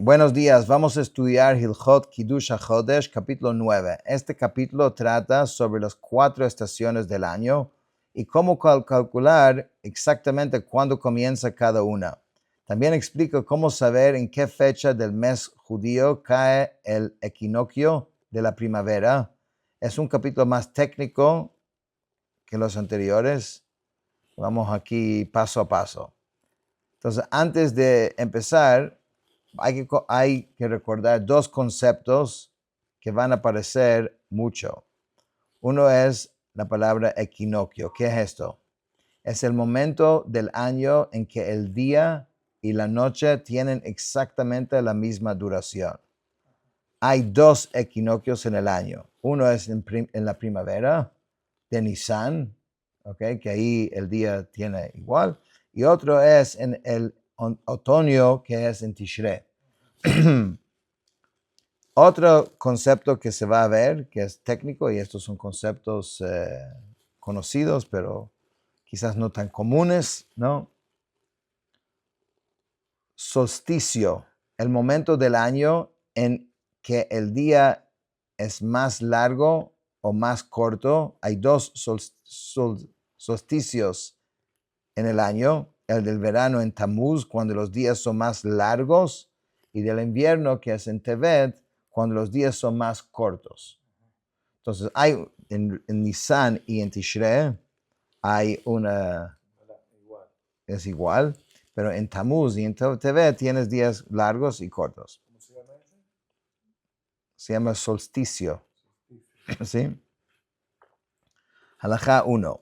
Buenos días, vamos a estudiar Hilchot Kiddush HaChodesh, capítulo 9. Este capítulo trata sobre las 4 estaciones del año y cómo calcular exactamente cuándo comienza cada una. También explica cómo saber en qué fecha del mes judío cae el equinoccio de la primavera. Es un capítulo más técnico que los anteriores. Vamos aquí paso a paso. Entonces, antes de empezar, hay que recordar 2 conceptos que van a aparecer mucho. Uno es la palabra equinoccio. ¿Qué es esto? Es el momento del año en que el día y la noche tienen exactamente la misma duración. Hay 2 equinoccios en el año. Uno es en la primavera de Nisan, ¿okay? Que ahí el día tiene igual. Y otro es en el otoño, que es en Tishrei. Otro concepto que se va a ver, que es técnico, y estos son conceptos conocidos, pero quizás no tan comunes, ¿no? Solsticio, el momento del año en que el día es más largo o más corto. Hay 2 solsticios en el año, el del verano en Tammuz, cuando los días son más largos, y del invierno, que es en Tevet, cuando los días son más cortos. Entonces, hay en Nisan y en Tishrei, hay es igual, pero en Tammuz y en Tevet tienes días largos y cortos. ¿Cómo se llama ese? Se llama solsticio. ¿Sí? Halajá 1.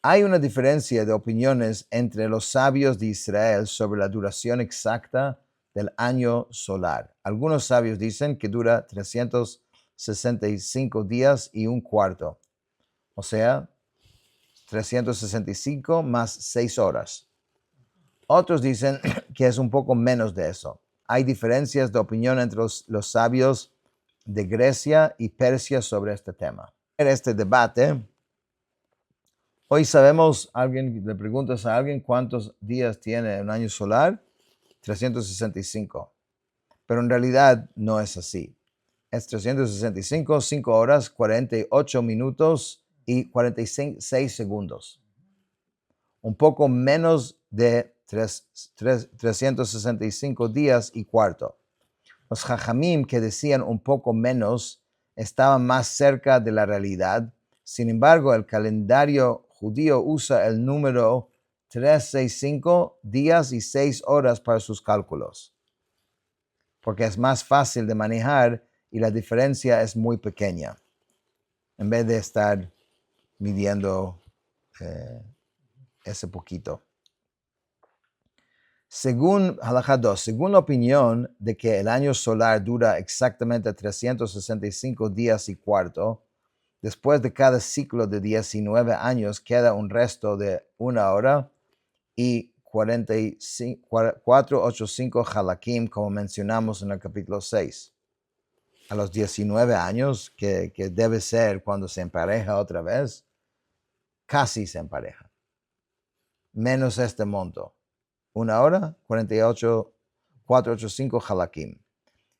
Hay una diferencia de opiniones entre los sabios de Israel sobre la duración exacta del año solar. Algunos sabios dicen que dura 365 días y un cuarto, o sea, 365 más 6 horas. Otros dicen que es un poco menos de eso. Hay diferencias de opinión entre los sabios de Grecia y Persia sobre este tema. En este debate, hoy sabemos, le preguntas a alguien cuántos días tiene un año solar, 365. Pero en realidad no es así. Es 365, 5 horas, 48 minutos y 46 segundos. Un poco menos de 365 días y cuarto. Los jajamim que decían un poco menos estaban más cerca de la realidad. Sin embargo, el calendario judío usa el número 365 días y 6 horas para sus cálculos, porque es más fácil de manejar y la diferencia es muy pequeña, en vez de estar midiendo ese poquito. Según Halajá 2, según la opinión de que el año solar dura exactamente 365 días y cuarto, después de cada ciclo de 19 años queda un resto de 1 hora y 485 halakim, como mencionamos en el capítulo 6. A los 19 años, que debe ser cuando se empareja otra vez, casi se empareja, menos este monto. 1 hora, 485 halakim.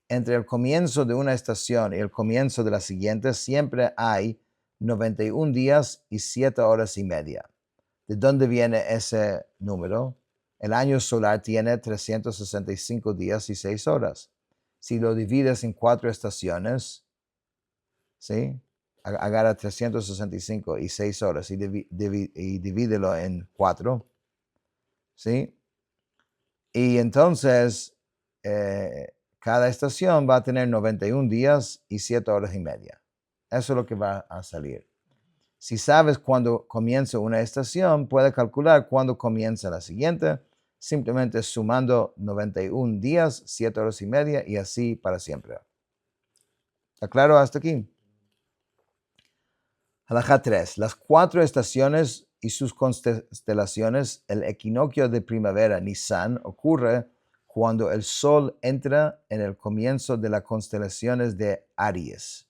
Entre el comienzo de una estación y el comienzo de la siguiente siempre hay 91 días y 7 horas y media. ¿De dónde viene ese número? El año solar tiene 365 días y 6 horas. Si lo divides en 4 estaciones, ¿sí? Agarra 365 y 6 horas y divídelo en 4, ¿sí? Y entonces, cada estación va a tener 91 días y 7 horas y media. Eso es lo que va a salir. Si sabes cuándo comienza una estación, puedes calcular cuándo comienza la siguiente, simplemente sumando 91 días, 7 horas y media y así para siempre. ¿Está claro hasta aquí? Halajá 3. Las 4 estaciones y sus constelaciones, el equinoccio de primavera, Nisan, ocurre cuando el sol entra en el comienzo de las constelaciones de Aries.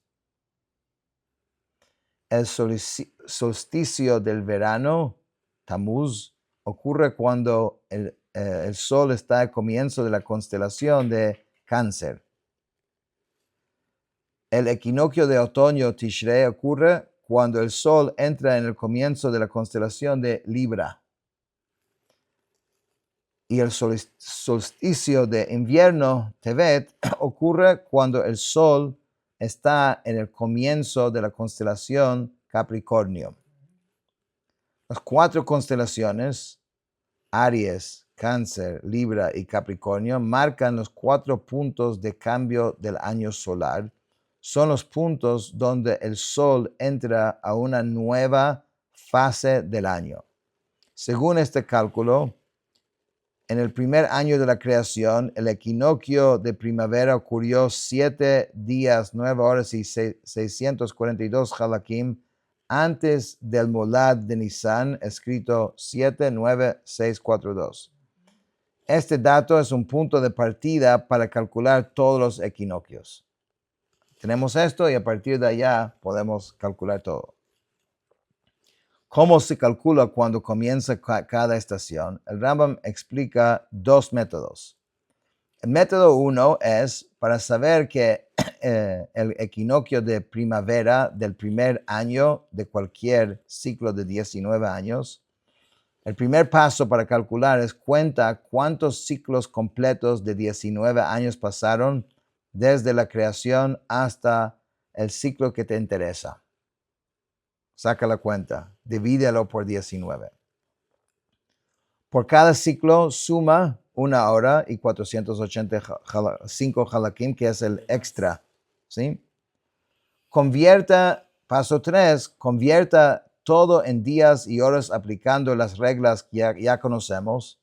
El solsticio del verano, Tammuz, ocurre cuando el sol está al comienzo de la constelación de Cáncer. El equinoccio de otoño Tishrei ocurre cuando el sol entra en el comienzo de la constelación de Libra. Y el solsticio de invierno Tevet ocurre cuando el sol está en el comienzo de la constelación Capricornio. Las 4 constelaciones, Aries, Cáncer, Libra y Capricornio, marcan los 4 puntos de cambio del año solar. Son los puntos donde el sol entra a una nueva fase del año. Según este cálculo, en el primer año de la creación, el equinoccio de primavera ocurrió 7 días, 9 horas y 642 halakim antes del molad de Nisan, escrito 79642. Este dato es un punto de partida para calcular todos los equinoccios. Tenemos esto y a partir de allá podemos calcular todo. ¿Cómo se calcula cuando comienza cada estación? El Rambam explica 2 métodos. El método 1 es para saber que el equinoccio de primavera del primer año de cualquier ciclo de 19 años. El primer paso para calcular es cuenta cuántos ciclos completos de 19 años pasaron desde la creación hasta el ciclo que te interesa. Saca la cuenta, divídelo por 19. Por cada ciclo suma 1 hora y 485 halakim, que es el extra. ¿Sí? Paso 3, convierta todo en días y horas aplicando las reglas que ya conocemos.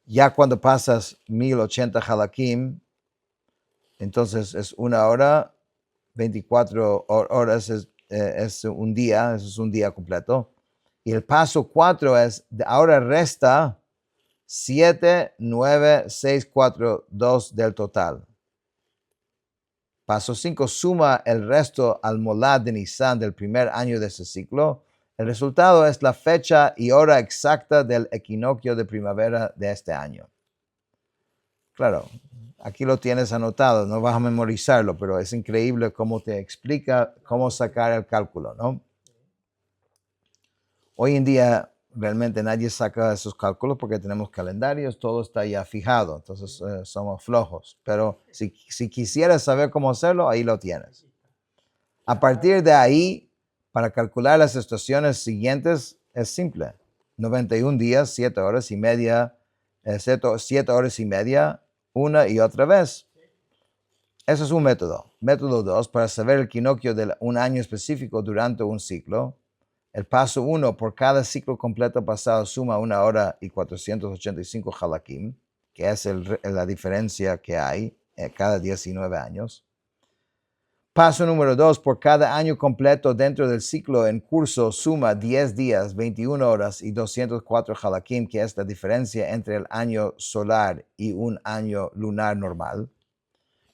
Ya cuando pasas 1080 halakim, entonces es 1 hora, 24 horas es un día, eso es un día completo. Y el paso 4 es, ahora resta 7, 9, 6, 4, 2 del total. Paso 5, suma el resto al molad de Nisan del primer año de ese ciclo. El resultado es la fecha y hora exacta del equinoccio de primavera de este año. Claro, aquí lo tienes anotado, no vas a memorizarlo, pero es increíble cómo te explica cómo sacar el cálculo, ¿no? Hoy en día realmente nadie saca esos cálculos porque tenemos calendarios, todo está ya fijado, entonces somos flojos. Pero si quisieras saber cómo hacerlo, ahí lo tienes. A partir de ahí, para calcular las estaciones siguientes, es simple. 91 días, 7 horas y media, 7 horas y media, una y otra vez. Eso es un método. Método 2, para saber el equinoccio de un año específico durante un ciclo. El paso 1, por cada ciclo completo pasado, suma 1 hora y 485 halakim, que es la diferencia que hay cada 19 años. Paso número 2, por cada año completo dentro del ciclo en curso, suma 10 días, 21 horas y 204 halakim, que es la diferencia entre el año solar y un año lunar normal.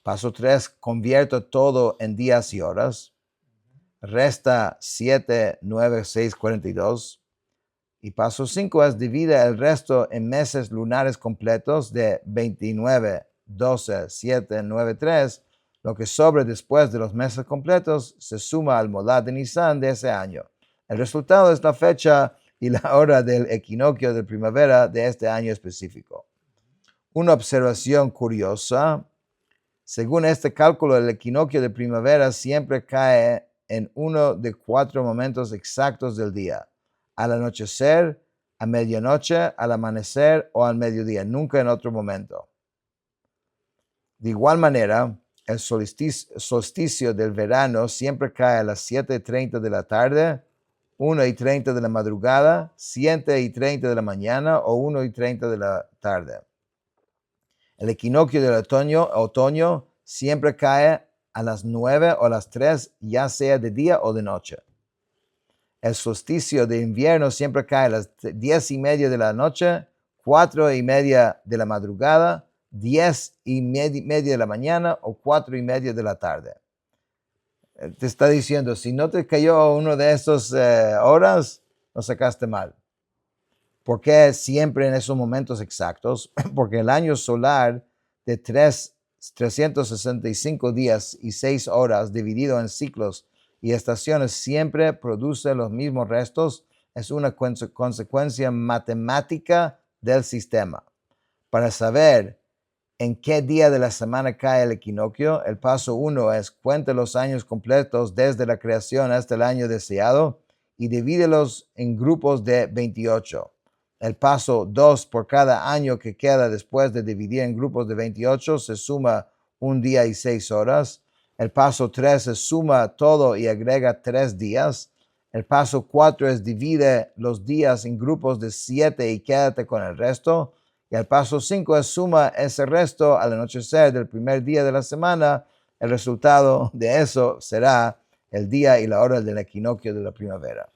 Paso 3, convierto todo en días y horas. Resta 7, 9, 6, 42. Y paso 5 es divide el resto en meses lunares completos de 29, 12, 7, 9, 3. Lo que sobre después de los meses completos se suma al molad de Nisan de ese año. El resultado es la fecha y la hora del equinoccio de primavera de este año específico. Una observación curiosa. Según este cálculo, el equinoccio de primavera siempre cae en uno de 4 momentos exactos del día: al anochecer, a medianoche, al amanecer o al mediodía, nunca en otro momento. De igual manera, el solsticio del verano siempre cae a las 7:30 de la tarde, 1:30 de la madrugada, 7:30 de la mañana o 1:30 de la tarde. El equinoccio del otoño siempre cae a las 9 o las 3, ya sea de día o de noche. El solsticio de invierno siempre cae a las 10:30 de la noche, 4:30 de la madrugada, 10:30 de la mañana o 4:30 de la tarde. Te está diciendo, si no te cayó uno de esas horas, lo sacaste mal. ¿Por qué siempre en esos momentos exactos? Porque el año solar de 3 365 días y 6 horas dividido en ciclos y estaciones siempre produce los mismos restos, es una consecuencia matemática del sistema. Para saber en qué día de la semana cae el equinoccio, el paso 1 es cuente los años completos desde la creación hasta el año deseado y divídelos en grupos de 28. El paso 2, por cada año que queda después de dividir en grupos de 28, se suma un día y 6 horas. El paso 3 se suma todo y agrega 3 días. El paso 4 es divide los días en grupos de 7 y quédate con el resto. Y el paso 5 es suma ese resto al anochecer del primer día de la semana. El resultado de eso será el día y la hora del equinoccio de la primavera.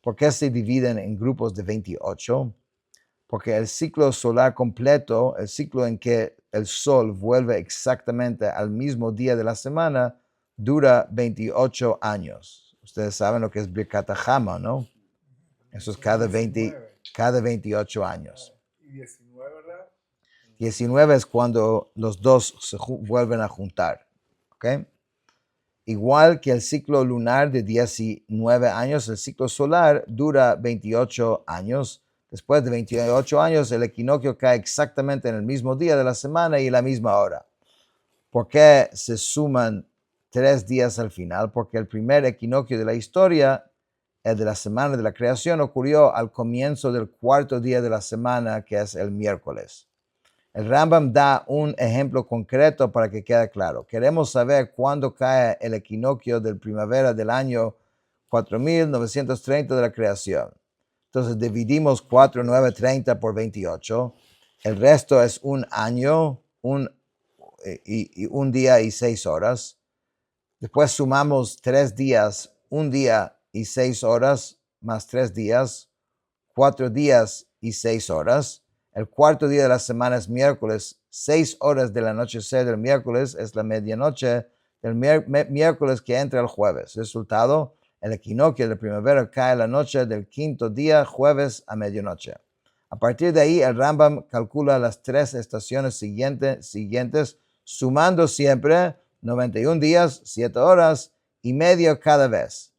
¿Por qué se dividen en grupos de 28? Porque el ciclo solar completo, el ciclo en que el sol vuelve exactamente al mismo día de la semana, dura 28 años. Ustedes saben lo que es Birkat HaHama, ¿no? Eso es cada 28 años. Y 19, ¿verdad? 19 es cuando los dos se vuelven a juntar. ¿Ok? Igual que el ciclo lunar de 19 años, el ciclo solar dura 28 años. Después de 28 años, el equinoccio cae exactamente en el mismo día de la semana y la misma hora. ¿Por qué se suman 3 días al final? Porque el primer equinoccio de la historia, el de la semana de la creación, ocurrió al comienzo del cuarto día de la semana, que es el miércoles. El Rambam da un ejemplo concreto para que quede claro. Queremos saber cuándo cae el equinoccio del primavera del año 4930 de la creación. Entonces dividimos 4930 por 28. El resto es un año, un día y 6 horas. Después sumamos 3 días, un día y 6 horas, más 3 días, 4 días y 6 horas. El cuarto día de la semana es miércoles. 6 horas del anochecer del miércoles es la medianoche del miércoles que entra el jueves. Resultado, el equinoccio de primavera cae la noche del quinto día, jueves a medianoche. A partir de ahí, el Rambam calcula las 3 estaciones siguientes, sumando siempre 91 días, 7 horas y medio cada vez.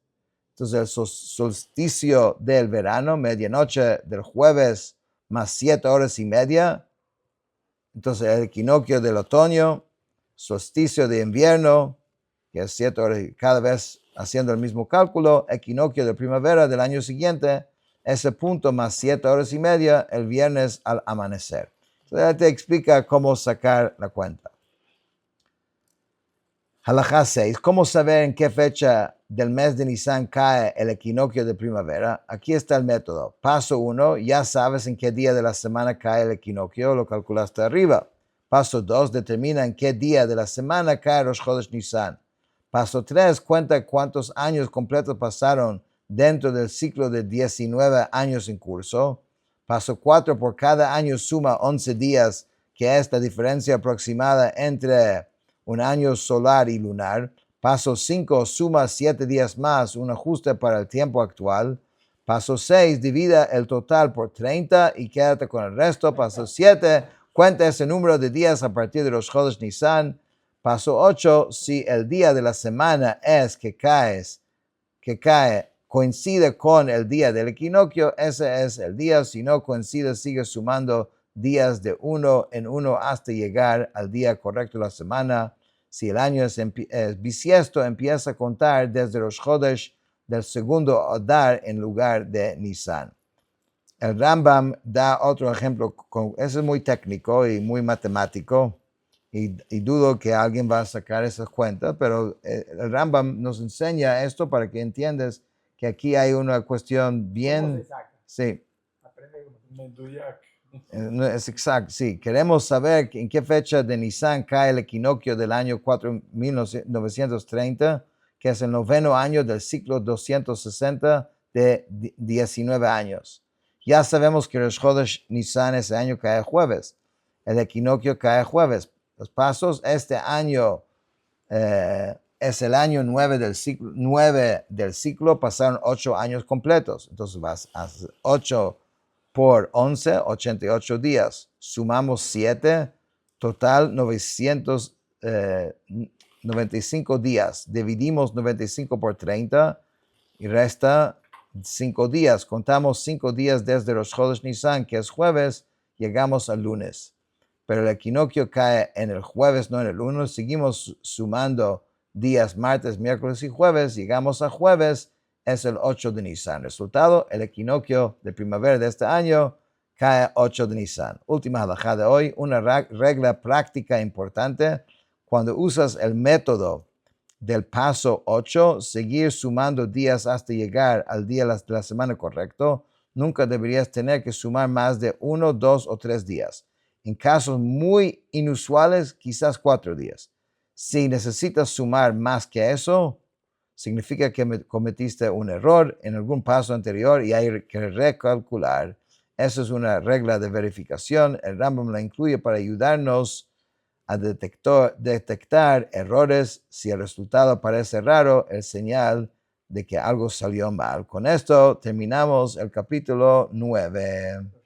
Entonces, el solsticio del verano, medianoche del jueves, más 7 horas y media. Entonces, el equinoccio del otoño, solsticio de invierno, que es 7 horas, cada vez haciendo el mismo cálculo, equinoccio de primavera del año siguiente, ese punto más 7 horas y media, el viernes al amanecer. Entonces, te explica cómo sacar la cuenta. Halajá 6. ¿Cómo saber en qué fecha del mes de Nisan cae el equinoccio de primavera? Aquí está el método. Paso 1. Ya sabes en qué día de la semana cae el equinoccio, lo calculaste arriba. Paso 2. Determina en qué día de la semana cae Rosh Chodesh Nisan. Paso 3. Cuenta cuántos años completos pasaron dentro del ciclo de 19 años en curso. Paso 4. Por cada año suma 11 días, que es la diferencia aproximada entre un año solar y lunar. Paso 5, suma 7 días más, un ajuste para el tiempo actual. Paso 6, divida el total por 30 y quédate con el resto. Paso 7, cuenta ese número de días a partir de los Chodesh Nisan. Paso 8, si el día de la semana es que cae, coincide con el día del equinoccio, ese es el día. Si no coincide, sigue sumando días de uno en uno hasta llegar al día correcto de la semana. Si el año es bisiesto, empieza a contar desde los Chodesh del segundo Adar en lugar de Nisan. El Rambam da otro ejemplo, ese es muy técnico y muy matemático, y dudo que alguien va a sacar esas cuentas, pero el Rambam nos enseña esto para que entiendas que aquí hay una cuestión bien... Sí. Aprende Menduyak. Es exacto, sí. Queremos saber en qué fecha de Nisan cae el equinoccio del año 4930, que es el noveno año del ciclo 260 de 19 años. Ya sabemos que Rosh Chodesh Nisan ese año cae jueves. El equinoccio cae jueves. Los pasos, este año es el año 9 del ciclo, pasaron 8 años completos. Entonces vas a 8 por 11, 88 días. Sumamos 7, total 900, 95 días. Dividimos 95 por 30 y resta 5 días. Contamos 5 días desde Rosh Chodesh Nisan, que es jueves, llegamos al lunes. Pero el equinoccio cae en el jueves, no en el lunes. Seguimos sumando días martes, miércoles y jueves. Llegamos a jueves, es el 8 de Nisan. Resultado, el equinoccio de primavera de este año cae 8 de Nisan. Última halajá de hoy, una regla práctica importante. Cuando usas el método del paso 8, seguir sumando días hasta llegar al día de la semana correcto, nunca deberías tener que sumar más de 1, 2 o 3 días. En casos muy inusuales, quizás 4 días. Si necesitas sumar más que eso, significa que cometiste un error en algún paso anterior y hay que recalcular. Esa es una regla de verificación. El Rambam la incluye para ayudarnos a detectar errores. Si el resultado parece raro, es señal de que algo salió mal. Con esto terminamos el capítulo 9.